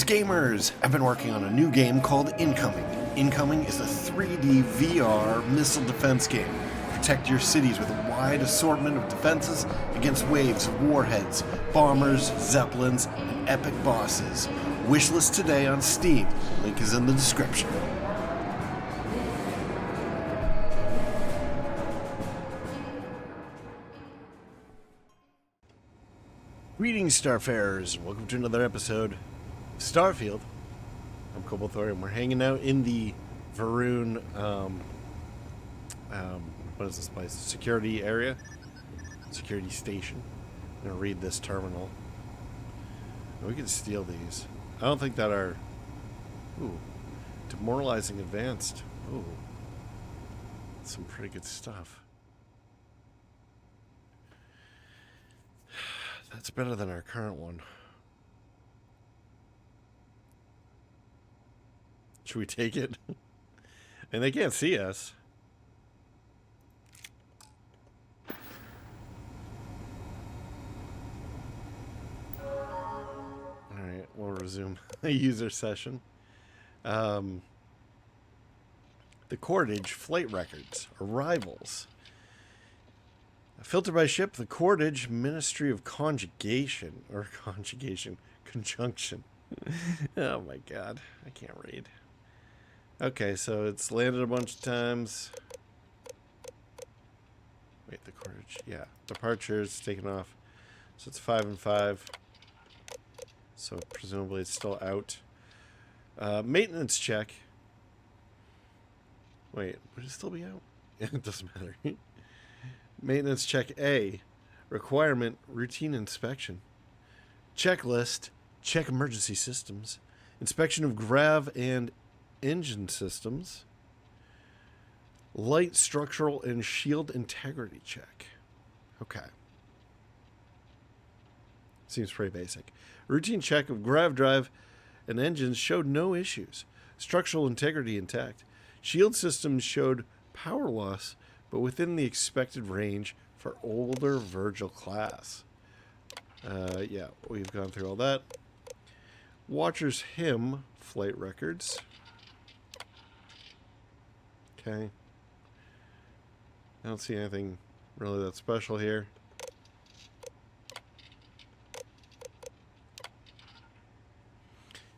Greetings, gamers! I've been working on a new game called Incoming. Incoming is a 3D VR missile defense game. Protect your cities with a wide assortment of defenses against waves of warheads, bombers, zeppelins, and epic bosses. Wishlist today on Steam. Link is in the description. Greetings, Starfarers, and welcome to another episode of Starfield. I'm Cobalt Thorium. We're hanging out in the Varun, what is this place? Security area? Security station. I'm going to read this terminal. We can steal these. I don't think that our... Ooh. Demoralizing advanced. Ooh. Some pretty good stuff. That's better than our current one. Should we take it? And they can't see us. Alright, we'll resume the user session. The Cordage Flight Records. Arrivals. Filtered by ship, the Cordage Ministry of Conjugation. Or Conjugation. Conjunction. Oh my god. I can't read. Okay, so it's landed a bunch of times. Wait, the Cordage. Yeah. Departures, taken off. So it's 5 and 5. So presumably it's still out. Maintenance check. Wait, would it still be out? Yeah, it doesn't matter. Maintenance check A. Requirement, routine inspection. Checklist, check emergency systems. Inspection of grav and engine systems. Light structural and shield integrity check. Okay. Seems pretty basic. Routine check of grav drive and engines showed no issues. Structural integrity intact. Shield systems showed power loss, but within the expected range for older Virgil class. Yeah, we've gone through all that. Watcher's Hymn flight records. Okay. I don't see anything really that special here.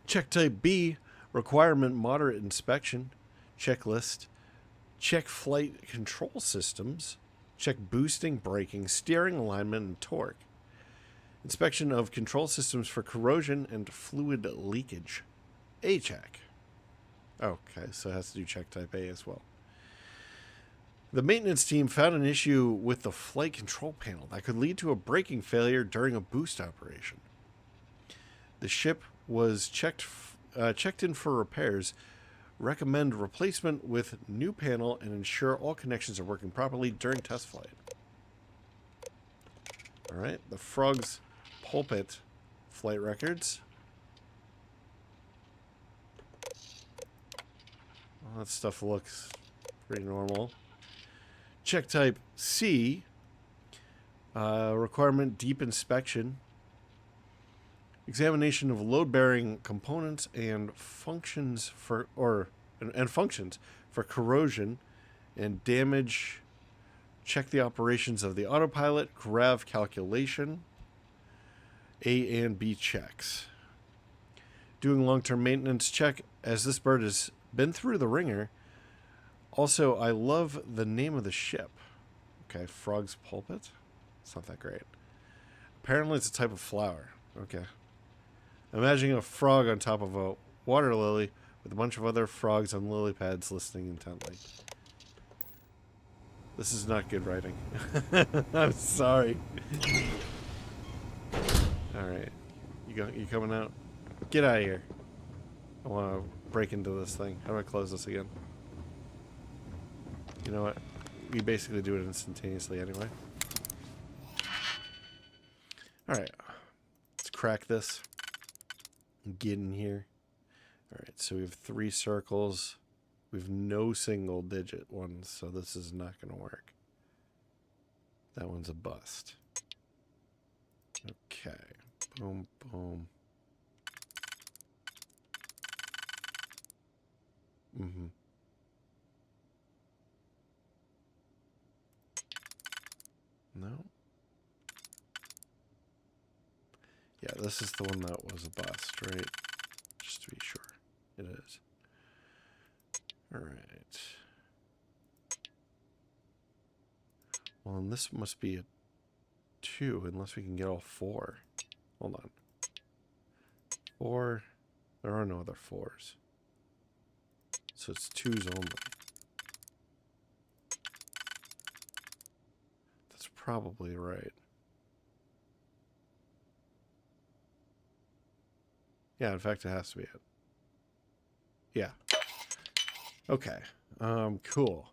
Check type B, requirement moderate inspection. Checklist. Check flight control systems. Check boosting, braking, steering alignment, and torque. Inspection of control systems for corrosion and fluid leakage. A check. Okay, so it has to do check type A as well. The maintenance team found an issue with the flight control panel that could lead to a braking failure during a boost operation. The ship was checked in for repairs. Recommend replacement with new panel and ensure all connections are working properly during test flight. Alright, the Frog's Pulpit flight records. Well, that stuff looks pretty normal. Check type C. Requirement deep inspection. Examination of load-bearing components and functions for functions for corrosion and damage. Check the operations of the autopilot, grav calculation. A and B checks. Doing long-term maintenance check as this bird has been through the ringer. Also, I love the name of the ship. Okay, Frog's Pulpit. It's not that great. Apparently, it's a type of flower. Okay. Imagining a frog on top of a water lily with a bunch of other frogs on lily pads listening intently. This is not good writing. I'm sorry. Alright. You coming out? Get out of here. I want to break into this thing. How do I close this again? You know what? We basically do it instantaneously anyway. Alright. Let's crack this. Get in here. Alright, so we have 3 circles. We have no single digit ones, so this is not going to work. That one's a bust. Okay. Boom, boom. Mm-hmm. No. Yeah, this is the one that was a bust, right? Just to be sure. It is. Alright. Well, and this must be a 2, unless we can get all 4. Hold on. 4. There are no other 4s. So it's 2s only. That's probably right. Yeah, in fact, it has to be it. Yeah. Okay. Cool.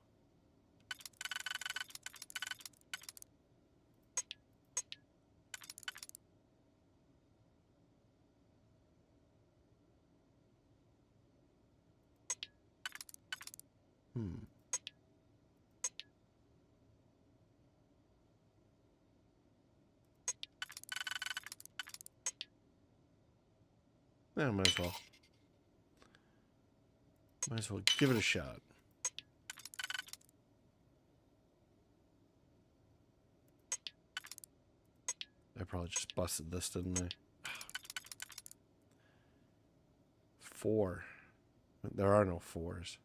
Yeah, might as well. Might as well give it a shot. I probably just busted this, didn't I? 4. There are no 4s.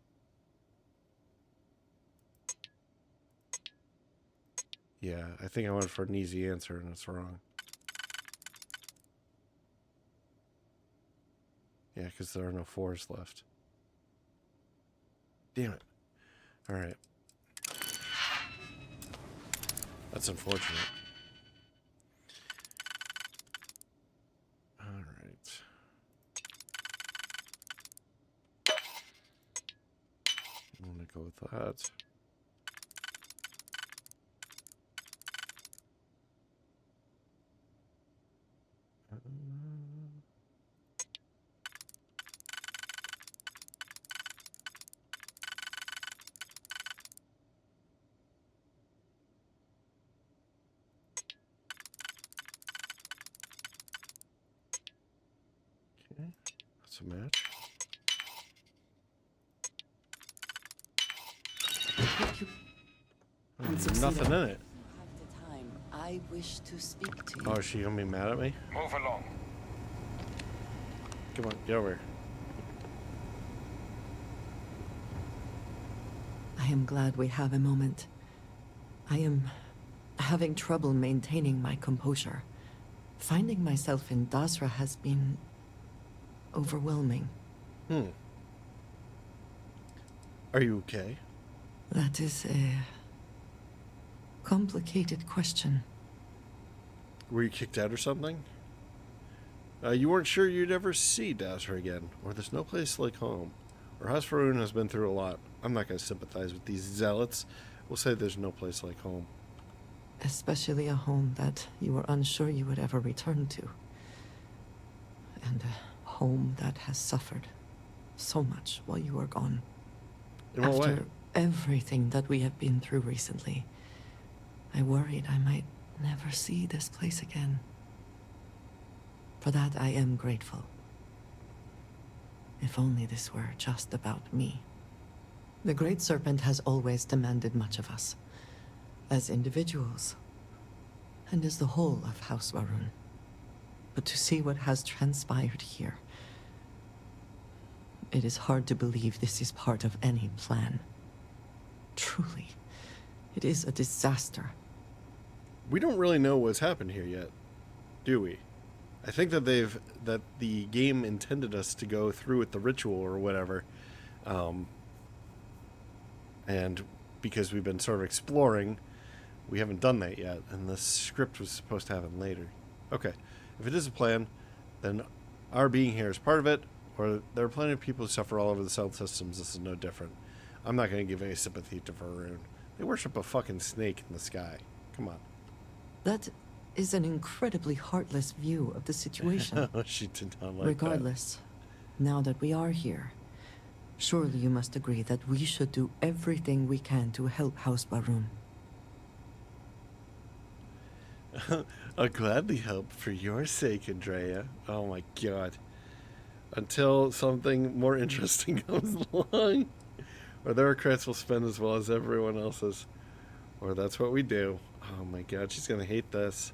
Yeah, I think I went for an easy answer and it's wrong. Yeah, because there are no 4s left. Damn it. Alright. That's unfortunate. Alright. I'm going to go with that. Okay, that's a match. Nothing in it. I wish to speak to you. Oh, is she gonna be mad at me? Move along. Come on, get over here. I am glad we have a moment. I am having trouble maintaining my composure. Finding myself in Dasra has been overwhelming. Are you okay? That is a complicated question. Were you kicked out or something? You weren't sure you'd ever see Dasher again, or there's no place like home. Or House Faroon has been through a lot. I'm not going to sympathize with these zealots. We'll say there's no place like home. Especially a home that you were unsure you would ever return to. And a home that has suffered so much while you were gone. In what way? After everything that we have been through recently, I worried I might never see this place again. For that I am grateful. If only this were just about me. The Great Serpent has always demanded much of us, as individuals, and as the whole of House Varun. But to see what has transpired here, it is hard to believe this is part of any plan. Truly, it is a disaster. We don't really know what's happened here yet, do we? I think that the game intended us to go through with the ritual or whatever, and because we've been sort of exploring, we haven't done that yet, and the script was supposed to happen later. Okay, if it is a plan, then our being here is part of it, or there are plenty of people who suffer all over the South systems. This is no different. I'm not going to give any sympathy to Varun. They worship a fucking snake in the sky. Come on. That is an incredibly heartless view of the situation. She did not like Regardless, now that we are here, surely you must agree that we should do everything we can to help House Varun. that. I'll gladly help for your sake, Andrea. Oh my god. until something more interesting comes along. Or their credits will spend as well as everyone else's. Or that's what we do. Oh my god, she's gonna hate this.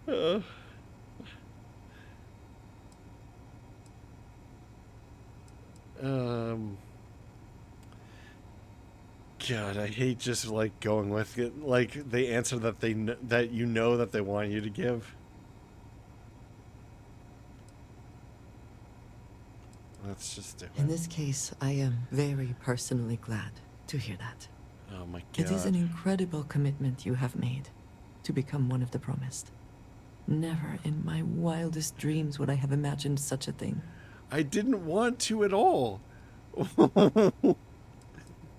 uh. God, I hate just like going with it, like the answer that that you know that they want you to give. Let's just do it. In this case, I am very personally glad to hear that. Oh my god. It is an incredible commitment you have made to become one of the promised. Never in my wildest dreams would I have imagined such a thing. I didn't want to at all.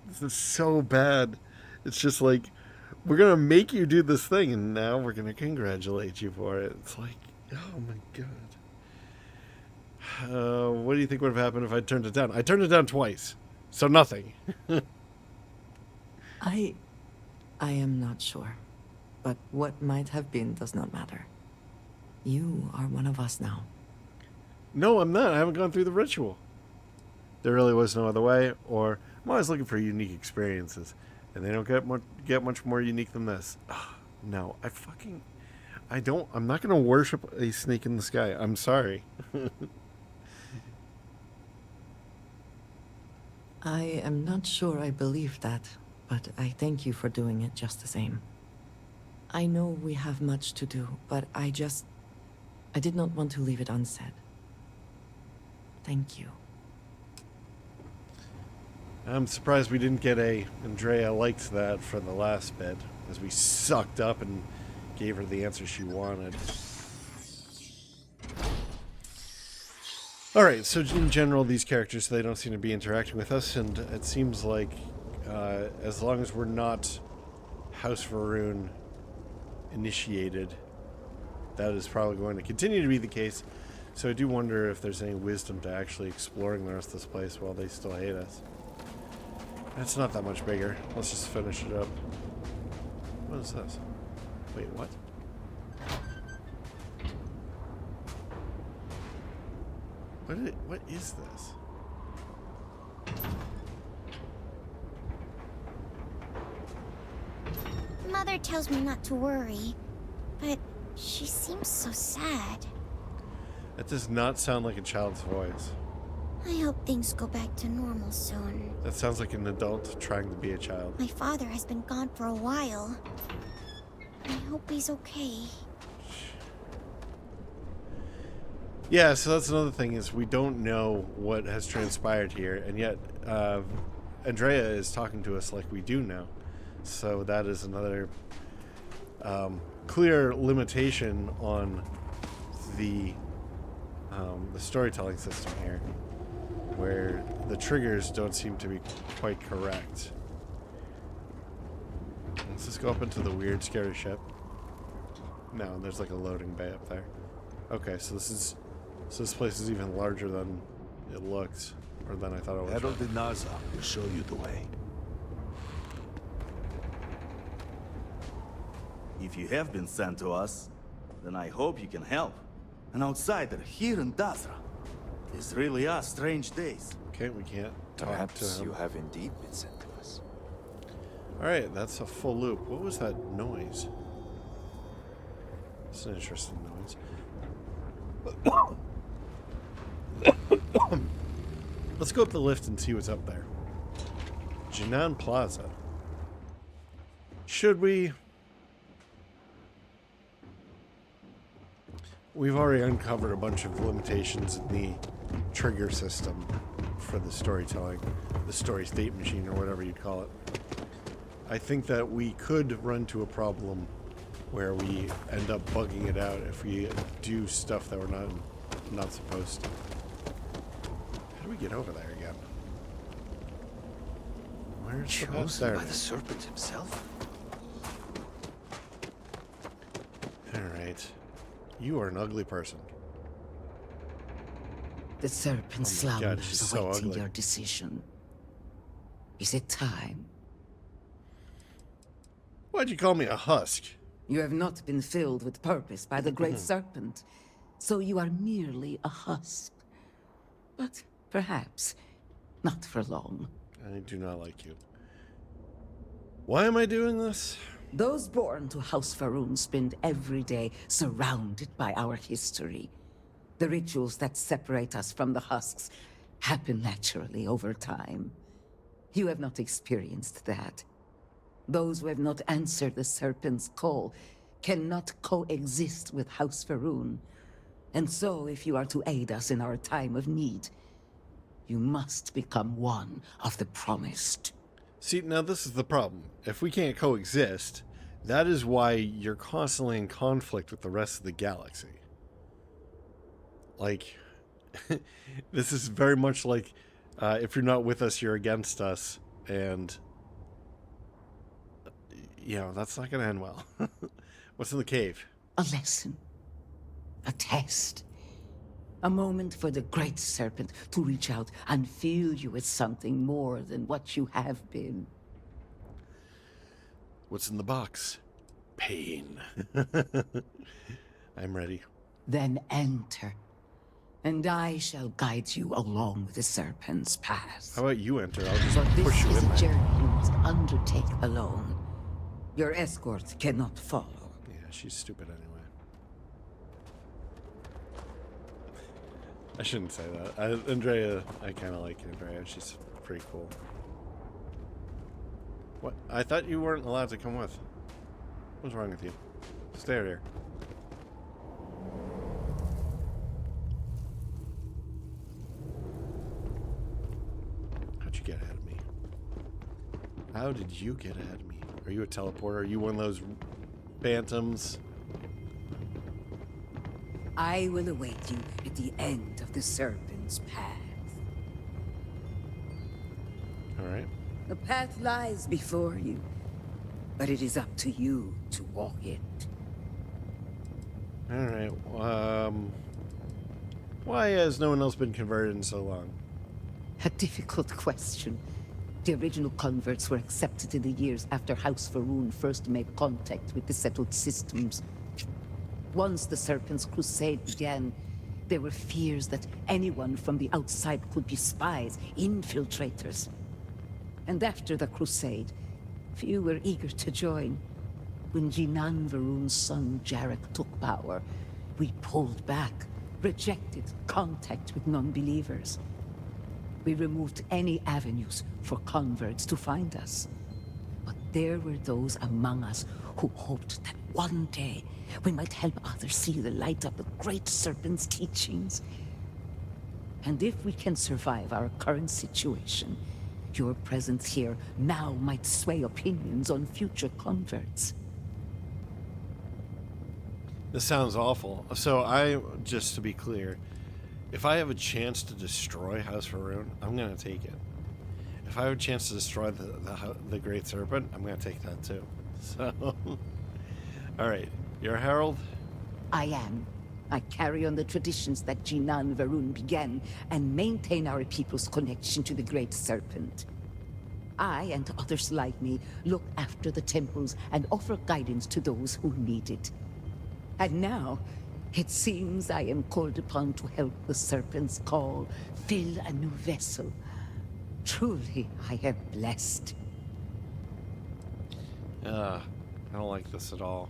This is so bad. It's just like, we're gonna make you do this thing, and now we're gonna congratulate you for it. It's like, oh my god. What do you think would have happened if I turned it down? I turned it down twice, so nothing. I am not sure, but what might have been does not matter. You are one of us now. No, I'm not. I haven't gone through the ritual. There really was no other way, or I'm always looking for unique experiences, and they don't get much more unique than this. No, I'm not gonna worship a snake in the sky. I'm sorry. I am not sure I believe that, but I thank you for doing it just the same. I know we have much to do, but I did not want to leave it unsaid. Thank you. I'm surprised we didn't get Andrea liked that for the last bit, as we sucked up and gave her the answer she wanted. Alright, so in general, these characters, they don't seem to be interacting with us, and it seems like as long as we're not House Varun initiated, that is probably going to continue to be the case. So I do wonder if there's any wisdom to actually exploring the rest of this place while they still hate us. It's not that much bigger. Let's just finish it up. What is this? Wait, what? What is this? Mother tells me not to worry, but she seems so sad. That does not sound like a child's voice. I hope things go back to normal soon. That sounds like an adult trying to be a child. My father has been gone for a while. I hope he's okay. Yeah, so that's another thing, is we don't know what has transpired here, and yet Andrea is talking to us like we do know. So that is another clear limitation on the storytelling system here, where the triggers don't seem to be quite correct. Let's just go up into the weird scary ship. No, there's like a loading bay up there. Okay, so this place is even larger than it looks, or than I thought it was. Herald de Naza will show you the way. If you have been sent to us, then I hope you can help. An outsider here in Dazra. These really are strange days. Okay, we can't talk Perhaps to him. you have indeed been sent to us. Alright, that's a full loop. What was that noise? It's an interesting noise. Let's go up the lift and see what's up there. Jinan Plaza. Should we? We've already uncovered a bunch of limitations in the trigger system for the storytelling, the story state machine, or whatever you'd call it. I think that we could run to a problem where we end up bugging it out if we do stuff that we're not supposed to. How do we get over there again? Where's the path Chosen there? by the Serpent himself? Alright. You are an ugly person. The Serpent God, slumbers she's so awaiting ugly. your decision. Is it time? Why'd you call me a husk? You have not been filled with purpose by the Great Serpent, so you are merely a husk. But perhaps not for long. I do not like you. Why am I doing this? Those born to House Faroon spend every day surrounded by our history. The rituals that separate us from the husks happen naturally over time. You have not experienced that. Those who have not answered the Serpent's call cannot coexist with House Faroon. And so, if you are to aid us in our time of need, you must become one of the promised. See, now this is the problem. If we can't coexist, that is why you're constantly in conflict with the rest of the galaxy. Like, this is very much like, if you're not with us, you're against us. And, you know, that's not going to end well. What's in the cave? A lesson. A test. A moment for the Great Serpent to reach out and fill you with something more than what you have been. What's in the box? Pain. I'm ready. Then enter, and I shall guide you along the Serpent's path. How about you enter? I'll just For push this you is in a there. journey you must undertake alone. Your escort cannot follow. Yeah, she's stupid anyway. I shouldn't say that. Andrea, I kind of like Andrea. She's pretty cool. What? I thought you weren't allowed to come with. What's wrong with you? Stay out here. How'd you get ahead of me? How did you get ahead of me? Are you a teleporter? Are you one of those phantoms? I will await you at the end of the Serpent's path. Alright. The path lies before you, but it is up to you to walk it. Alright. Why has no one else been converted in so long? A difficult question. The original converts were accepted in the years after House Faroon first made contact with the settled systems. Once the Serpent's crusade began, there were fears that anyone from the outside could be spies, infiltrators. And after the crusade, few were eager to join. When Jinan Varun's son Jarek took power, we pulled back, rejected contact with non-believers. We removed any avenues for converts to find us. But there were those among us who hoped that one day we might help others see the light of the Great Serpent's teachings. And if we can survive our current situation, your presence here now might sway opinions on future converts. This sounds awful. So just to be clear, if I have a chance to destroy House Faroon, I'm going to take it. If I have a chance to destroy the Great Serpent, I'm going to take that too. So, all right. You're a herald? I am. I carry on the traditions that Jinan Varun began and maintain our people's connection to the Great Serpent. I and others like me look after the temples and offer guidance to those who need it. And now, it seems I am called upon to help the Serpent's call fill a new vessel. Truly, I am blessed. I don't like this at all.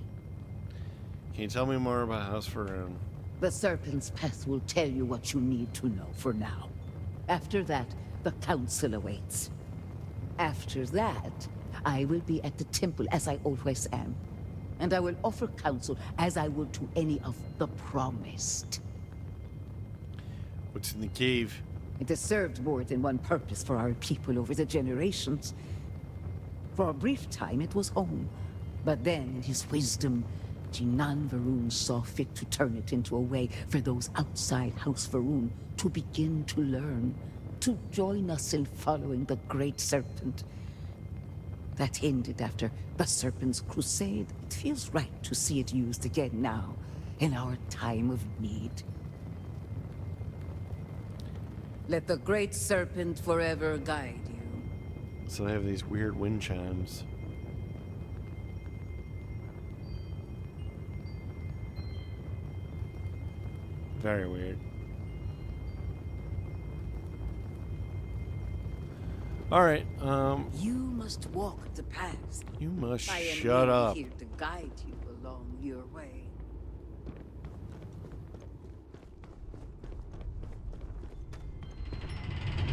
Can you tell me more about House Faroon? The Serpent's path will tell you what you need to know for now. After that, the Council awaits. After that, I will be at the temple as I always am. And I will offer counsel as I would to any of the promised. What's in the cave? It has served more than one purpose for our people over the generations. For a brief time, it was home. But then, in his wisdom, Jinan Varun saw fit to turn it into a way for those outside House Faroon to begin to learn, to join us in following the Great Serpent. That ended after the Serpent's crusade. It feels right to see it used again now, in our time of need. Let the Great Serpent forever guide you. So they have these weird wind chimes. Very weird. All right. You must walk the path. You must I am shut merely up. here to guide you along your way.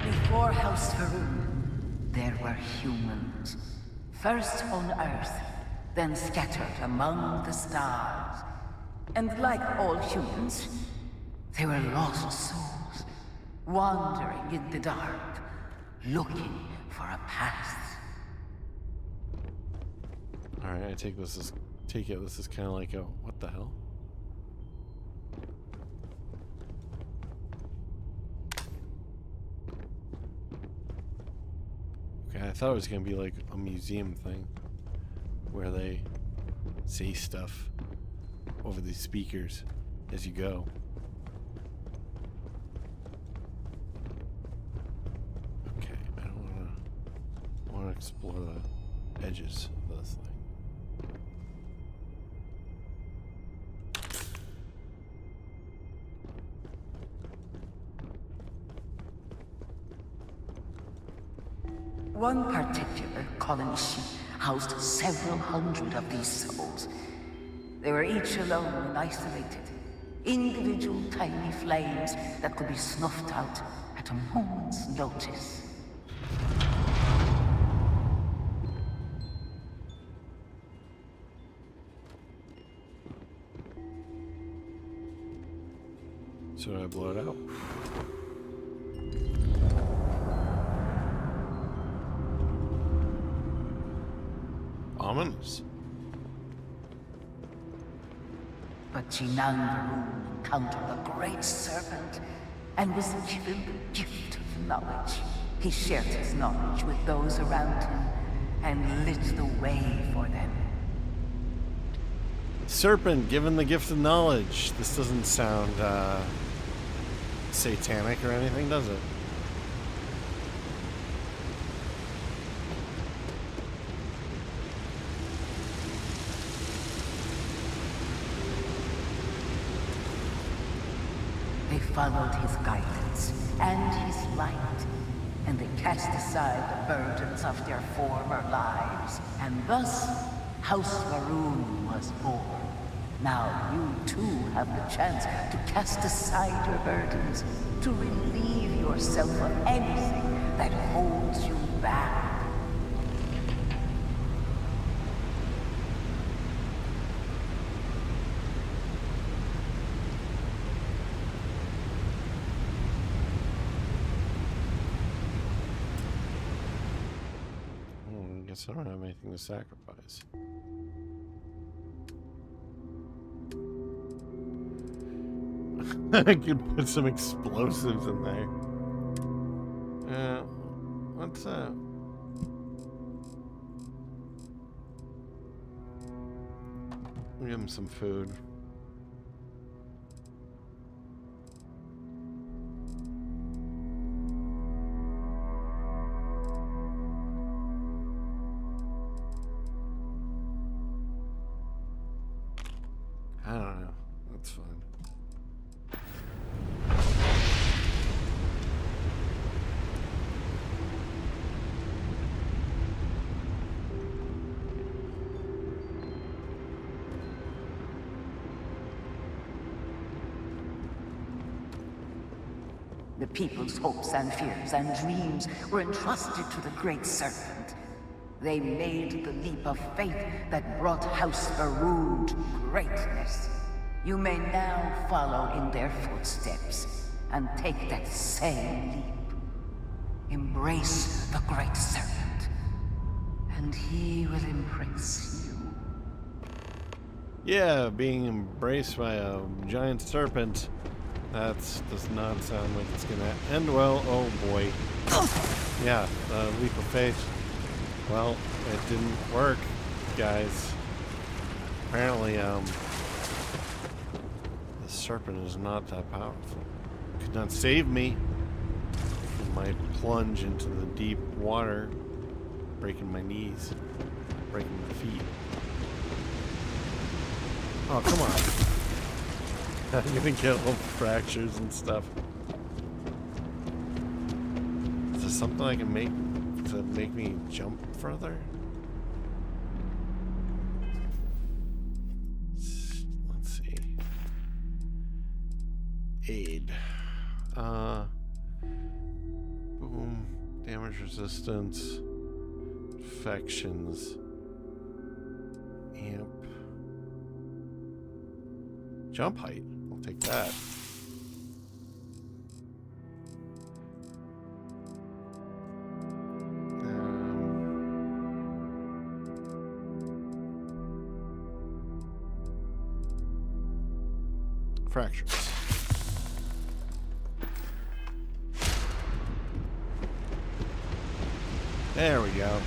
Before House Faroon, there were humans. First on Earth, then scattered among the stars. And like all humans, they were lost souls, wandering in the dark, looking for a path. All right. I take it this is kind of like a what the hell? Okay, I thought it was gonna be like a museum thing where they say stuff over these speakers as you go. Okay, I don't wanna explore the edges of this thing. One particular colony ship housed several hundred of these souls. They were each alone and isolated, individual tiny flames that could be snuffed out at a moment's notice. So do I blow it out? Ominous. But Jinang encountered the great serpent and was given the gift of knowledge. He shared his knowledge with those around him and lit the way for them. Serpent given the gift of knowledge. This doesn't sound satanic or anything, does it? They followed his guidance and his light, and they cast aside the burdens of their former lives. And thus, House Faroon was born. Now you too have the chance to cast aside your burdens, to relieve yourself of anything that holds you back. I guess I don't have anything to sacrifice. I could put some explosives in there. What's that? Give him some food. I don't know. That's fine. The people's hopes and fears and dreams were entrusted to the Great Serpent. They made the leap of faith that brought House Faroon to greatness. You may now follow in their footsteps and take that same leap. Embrace the Great Serpent, and he will embrace you. Yeah, being embraced by a giant serpent. That does not sound like it's gonna end well. Oh boy. Yeah, leap of faith. Well, it didn't work, guys. Apparently, the serpent is not that powerful. Could not save me from my plunge into the deep water, breaking my knees, breaking my feet. Oh, come on. I'm gonna get little fractures and stuff. Is there something I can make to make me jump further? Let's see. Aid. Boom. Damage resistance. Infections. Amp. Jump height. I'll take that. Fractures. There we go.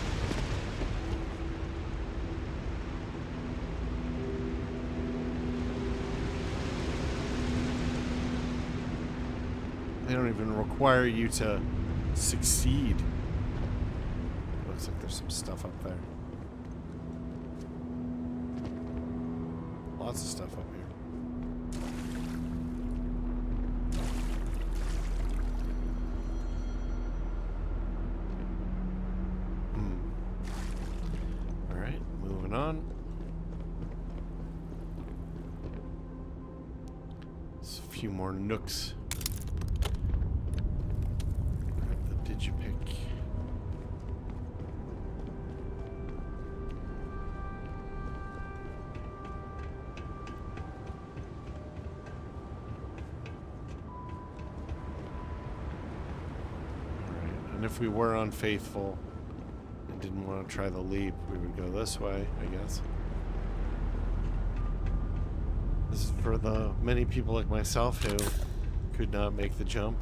They don't even require you to succeed. Looks like there's some stuff up there. Lots of stuff up here. Alright, moving on. There's a few more nooks. Digipick. Alright, and if we were unfaithful and didn't want to try the leap, we would go this way, I guess. This is for the many people like myself who could not make the jump.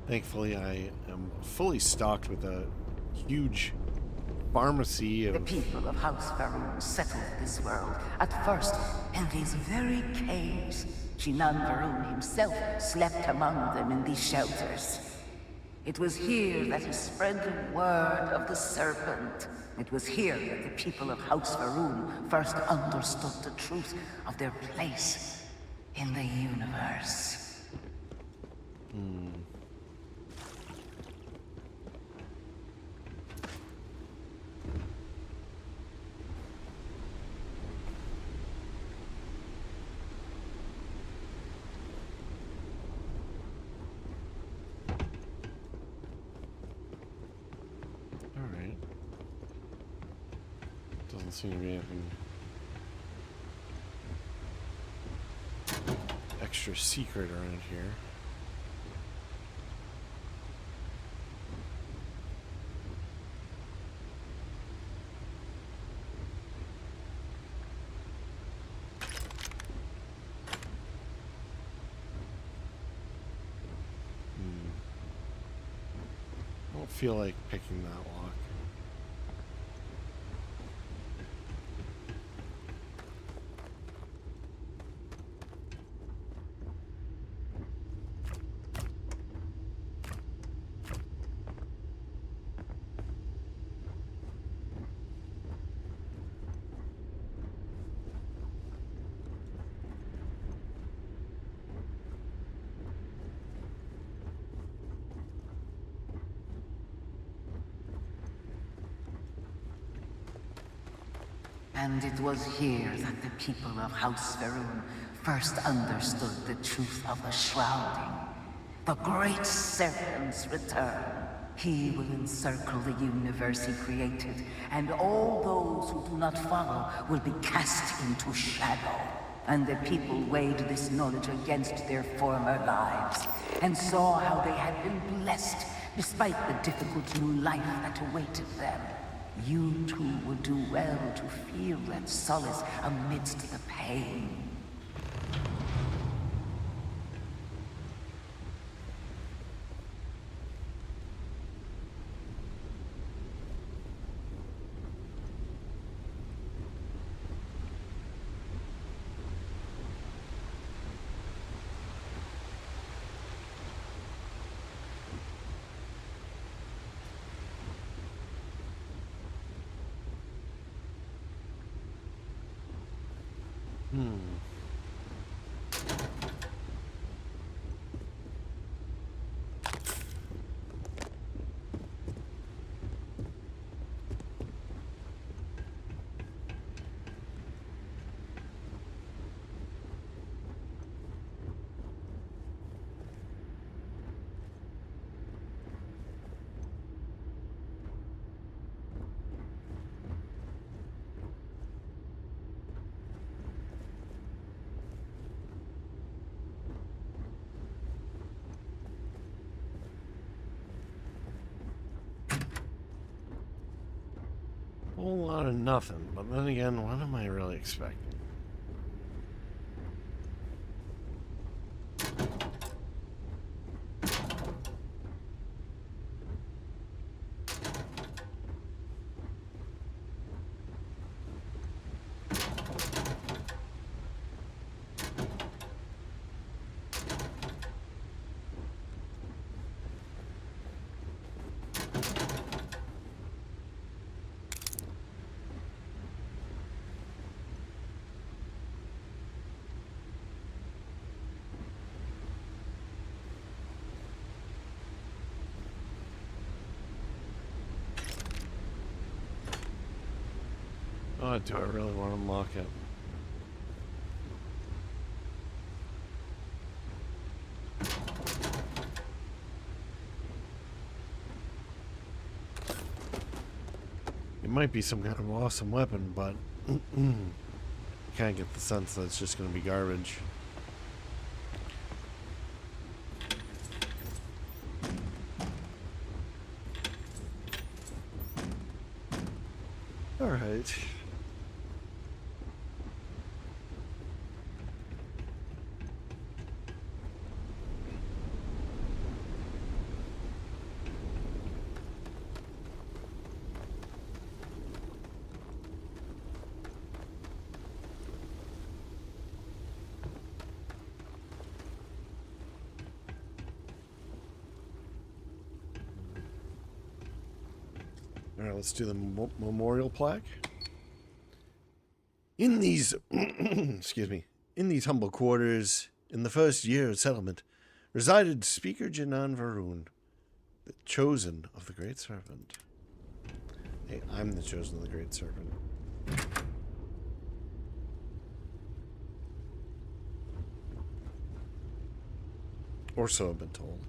Thankfully, I am fully stocked with a huge pharmacy of... The people of House Varun settled this world, at first in these very caves. Shinan Varun himself slept among them in these shelters. It was here that he spread the word of the Serpent. It was here that the people of House Varun first understood the truth of their place in the universe. Doesn't seem to be anything extra secret around here. I don't feel like picking that lock. And it was here that the people of House Varun first understood the truth of the shrouding. The great Serpent's return. He will encircle the universe he created, and all those who do not follow will be cast into shadow. And the people weighed this knowledge against their former lives, and saw how they had been blessed despite the difficult new life that awaited them. You too would do well to feel that solace amidst the pain. Whole lot of nothing, but then again, what am I really expecting? Oh, do I really want to unlock it? It might be some kind of awesome weapon, but can't get the sense that it's just going to be garbage. All right. All right, let's do the memorial plaque. In these, excuse me, in these humble quarters, in the first year of settlement, resided Speaker Janan Varun, the chosen of the Great Serpent. Hey, I'm the chosen of the Great Serpent. Or so I've been told.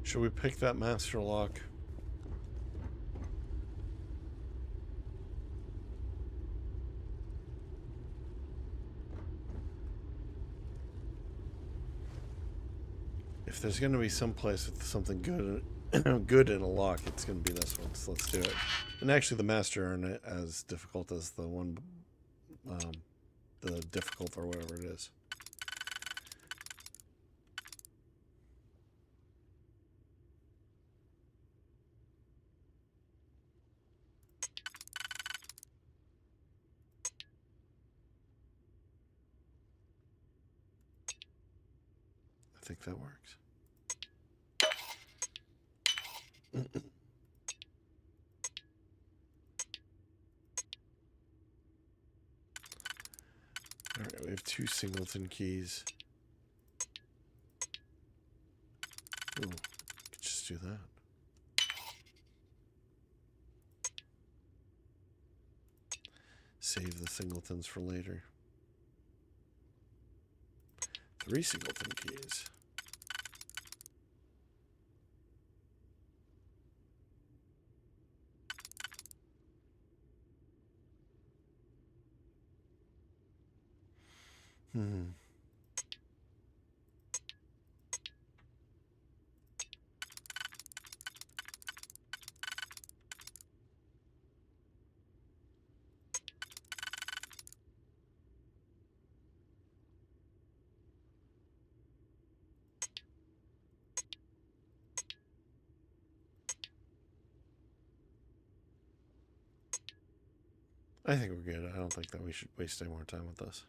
Should we pick that master lock? If there's going to be some place with something good, good in a lock, it's going to be this one. So let's do it. And actually, the master aren't as difficult as the one, the difficult or whatever it is. I think that works. Alright, we have 2 singleton keys. Ooh, could just do that. Save the singletons for later. 3 singleton keys. I think we're good. I don't think that we should waste any more time with this.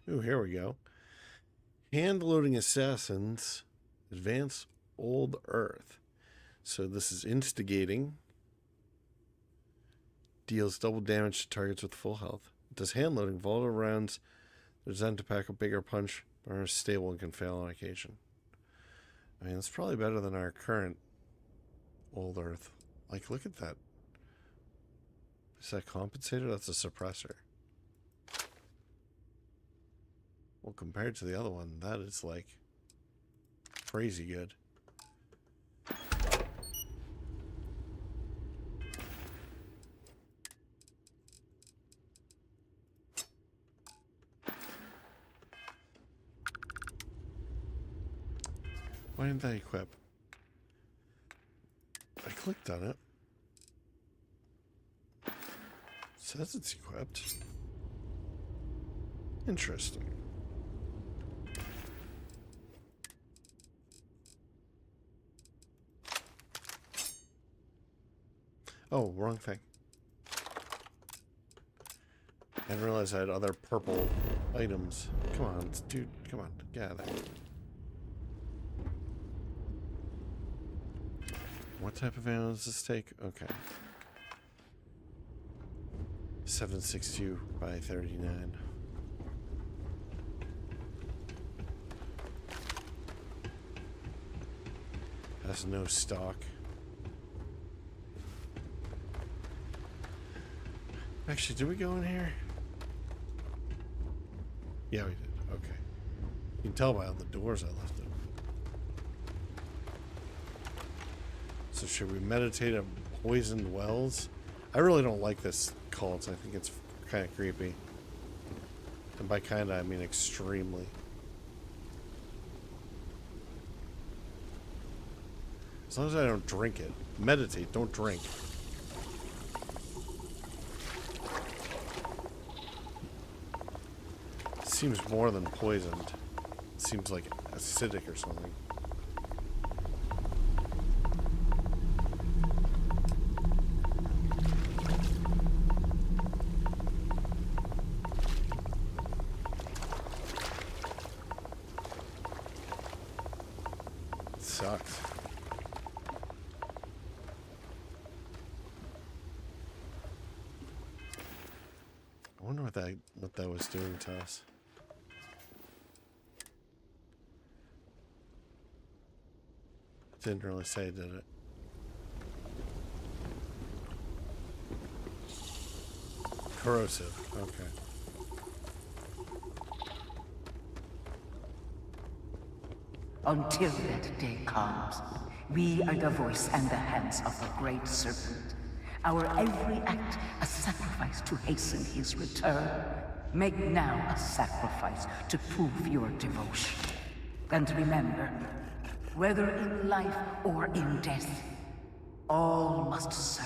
Ooh, here we go. Hand-loading assassins. Advance Old Earth. So this is instigating. Deals double damage to targets with full health. It does hand-loading. Volatile rounds. They're designed to pack a bigger punch, but are stable and can fail on occasion. I mean, it's probably better than our current Old Earth. Like, look at that. Is that compensator? That's a suppressor. Well, compared to the other one, that is like crazy good. Why didn't that equip? I clicked on it. It says it's equipped. Interesting. Oh, wrong thing. I didn't realize I had other purple items. Come on, dude. Come on. Get out of there. What type of ammo does this take? Okay. 7.62 by 39. Has no stock. Actually, did we go in here? Yeah, we did. Okay. You can tell by all the doors I left open. So should we meditate on poisoned wells? I really don't like this cult. I think it's kind of creepy. And by kind of, I mean extremely. As long as I don't drink it. Meditate, don't drink. Seems more than poisoned. Seems like acidic or something. Sucks. I wonder what that was doing to us. Didn't really say, did it? Corrosive. Okay. Until that day comes, we are the voice and the hands of the great Serpent. Our every act a sacrifice to hasten his return. Make now a sacrifice to prove your devotion. And remember, whether in life or in death, all must serve.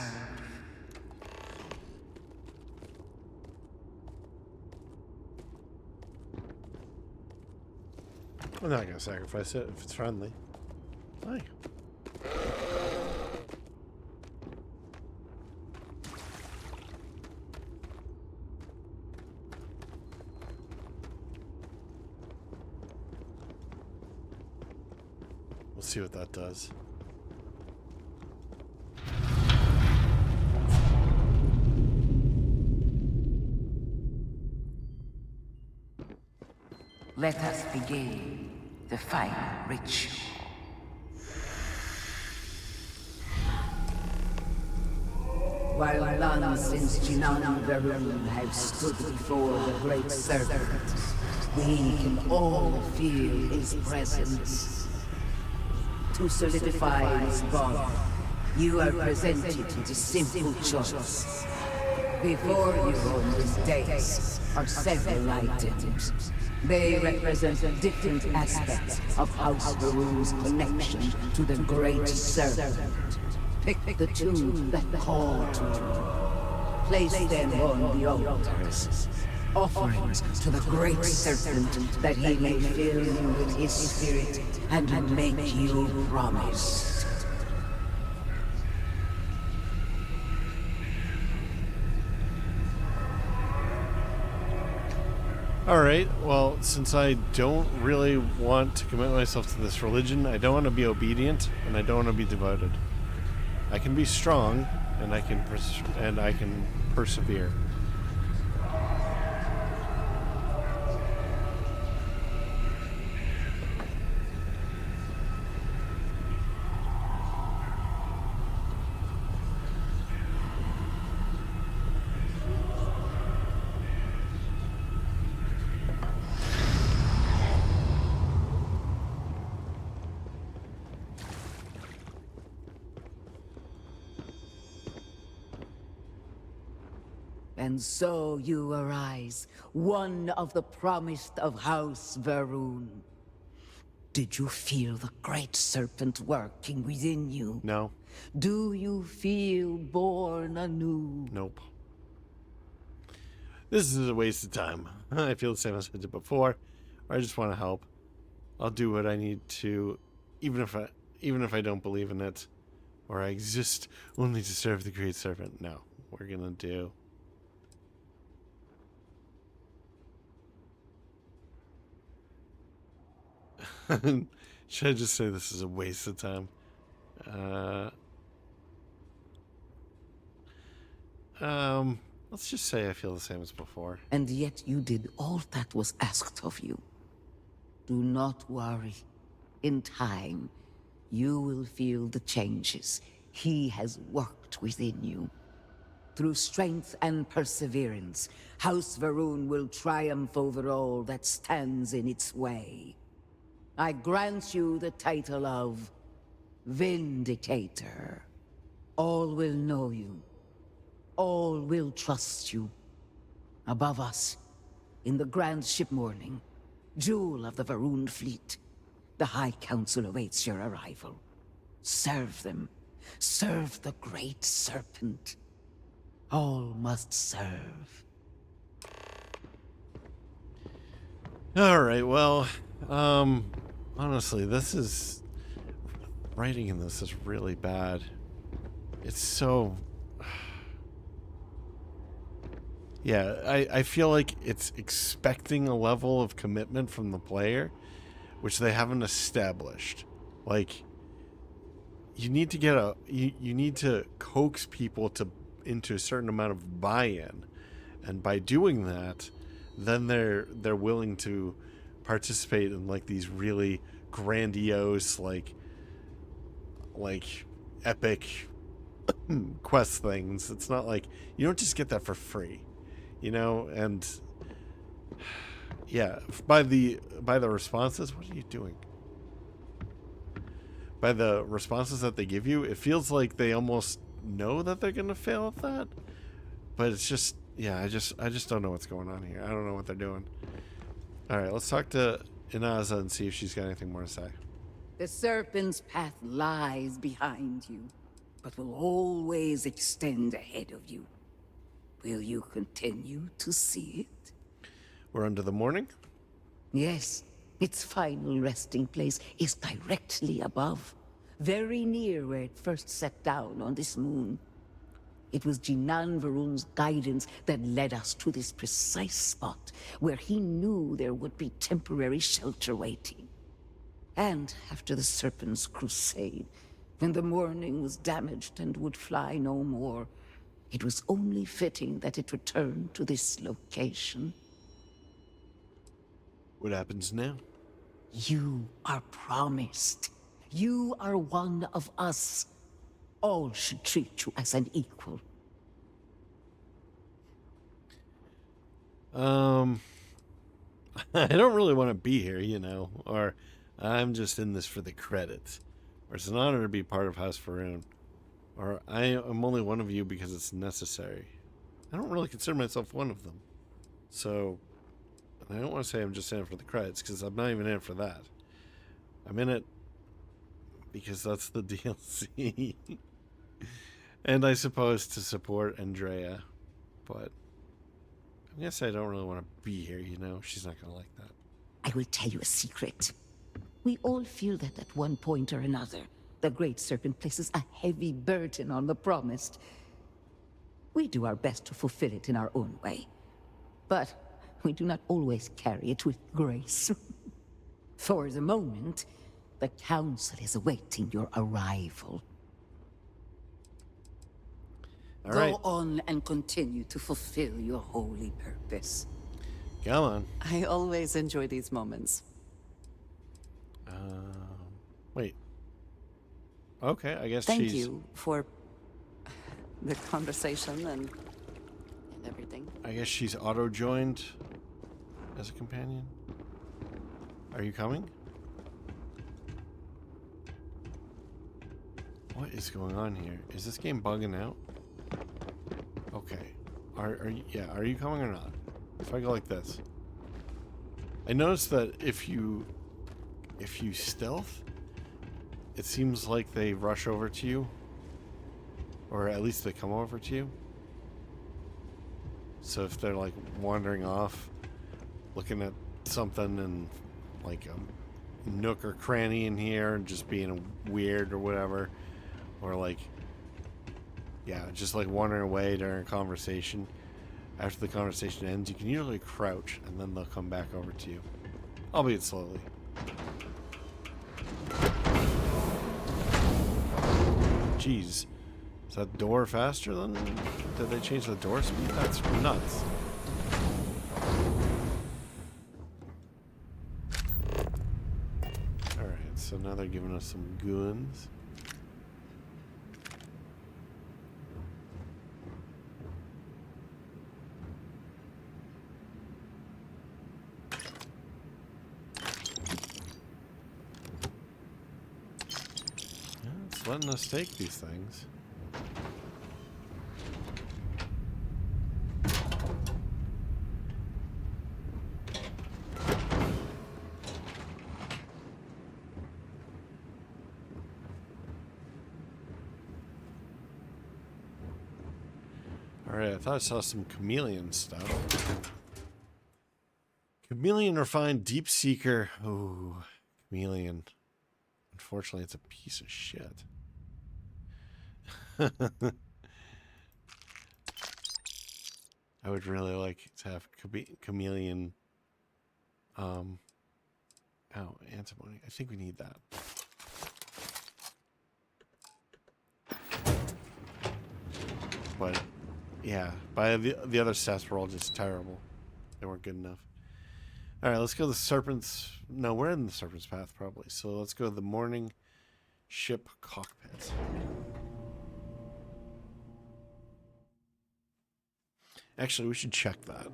I'm not gonna sacrifice it if it's friendly. Hi. We'll see what that does. Let us begin the final ritual. While none since Jinan Varun have stood before the great Serpent, we can all feel his presence. To solidify his bond, you are presented with a simple choice. Before you on this dais are several items. They represent different aspects of House Varun's connection to the great Serpent. Pick the two that call to you. Place them on the altars. offerings to the great serpent, that he may fill you with his spirit and make you promise. Alright, well, since I don't really want to commit myself to this religion, I don't want to be obedient, and I don't want to be devoted. I can be strong, and I can persevere. And so you arise, one of the promised of House Varun. Did you feel the great serpent working within you? No. Do you feel born anew? Nope. This is a waste of time. I feel the same as I did before. I just want to help. I'll do what I need to, even if I don't believe in it, or I exist only to serve the great serpent. No, we're gonna do. Should I just say this is a waste of time? Let's just say I feel the same as before. And yet you did all that was asked of you. Do not worry. In time, you will feel the changes he has worked within you. Through strength and perseverance, House Varun will triumph over all that stands in its way. I grant you the title of Vindicator. All will know you. All will trust you. Above us, in the grand ship morning, jewel of the Varun fleet, the High Council awaits your arrival. Serve them. Serve the great serpent. All must serve. Alright, well, honestly, writing in this is really bad. It's so... Yeah, I feel like it's expecting a level of commitment from the player, which they haven't established. Like, you need to get you need to coax people into a certain amount of buy-in, and by doing that, then they're willing to participate in like these really grandiose, like epic quest things. It's not like you don't just get that for free, you know. And yeah, by the responses, what are you doing? By the responses that they give you, it feels like they almost know that they're gonna fail at that. But it's just, yeah, I just don't know what's going on here. I don't know what they're doing. All right, let's talk to Inaza and see if she's got anything more to say. The serpent's path lies behind you, but will always extend ahead of you. Will you continue to see it? We're under the morning. Yes, its final resting place is directly above, very near where it first set down on this moon. It was Jinan Varun's guidance that led us to this precise spot, where he knew there would be temporary shelter waiting. And after the Serpent's crusade, when the morning was damaged and would fly no more, it was only fitting that it return to this location. What happens now? You are promised. You are one of us. All should treat you as an equal. I don't really want to be here, you know, or I'm just in this for the credits, or it's an honor to be part of House Varun, or I am only one of you because it's necessary. I don't really consider myself one of them. So, I don't want to say I'm just in it for the credits, because I'm not even in it for that. I'm in it because that's the DLC. And I suppose to support Andrea, but I guess I don't really want to be here, you know? She's not going to like that. I will tell you a secret. We all feel that at one point or another, the Great Serpent places a heavy burden on the Promised. We do our best to fulfill it in our own way. But we do not always carry it with grace. For the moment, the Council is awaiting your arrival. All right. Go on and continue to fulfill your holy purpose. Come on. I always enjoy these moments. Wait. Okay, I guess Thank she's... you for the conversation and everything. I guess she's auto-joined as a companion. Are you coming? What is going on here? Is this game bugging out? Okay. Are you coming or not? If I go like this. I noticed that if you stealth, it seems like they rush over to you. Or at least they come over to you. So if they're like wandering off, looking at something and like a nook or cranny in here and just being weird or whatever, or like, yeah, just like wandering away during a conversation. After the conversation ends, you can usually crouch and then they'll come back over to you, albeit slowly. Jeez, is that door faster than? Did they change the door speed? That's nuts. Alright, so now they're giving us some goons. Yeah, it's letting us take these things. Alright, I thought I saw some chameleon stuff. Chameleon refined deep seeker. Ooh, chameleon. Unfortunately, it's a piece of shit. I would really like to have chameleon. Antimony. I think we need that. But yeah, by the other stats were all just terrible. They weren't good enough. All right, let's go to the Serpent's. No, we're in the Serpent's path probably. So let's go to the morning ship cockpit. Actually, we should check that.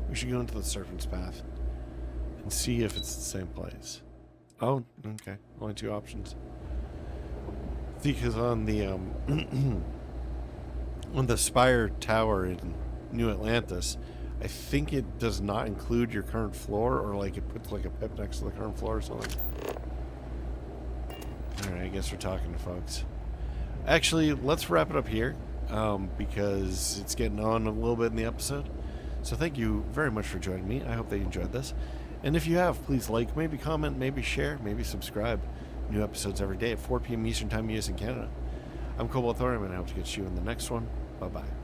We should go into the Serpent's path and see if it's the same place. Oh, okay. Only two options. Because on the on the Spire Tower in New Atlantis, I think it does not include your current floor, or like it puts like a pip next to the current floor or something. Alright, I guess we're talking to folks. Actually, let's wrap it up here, because it's getting on a little bit in the episode. So thank you very much for joining me. I hope that you enjoyed this. And if you have, please like, maybe comment, maybe share, maybe subscribe. New episodes every day at 4 p.m. Eastern Time, US and Canada. I'm Cobalt Thorium, and I hope to get you in the next one. Bye-bye.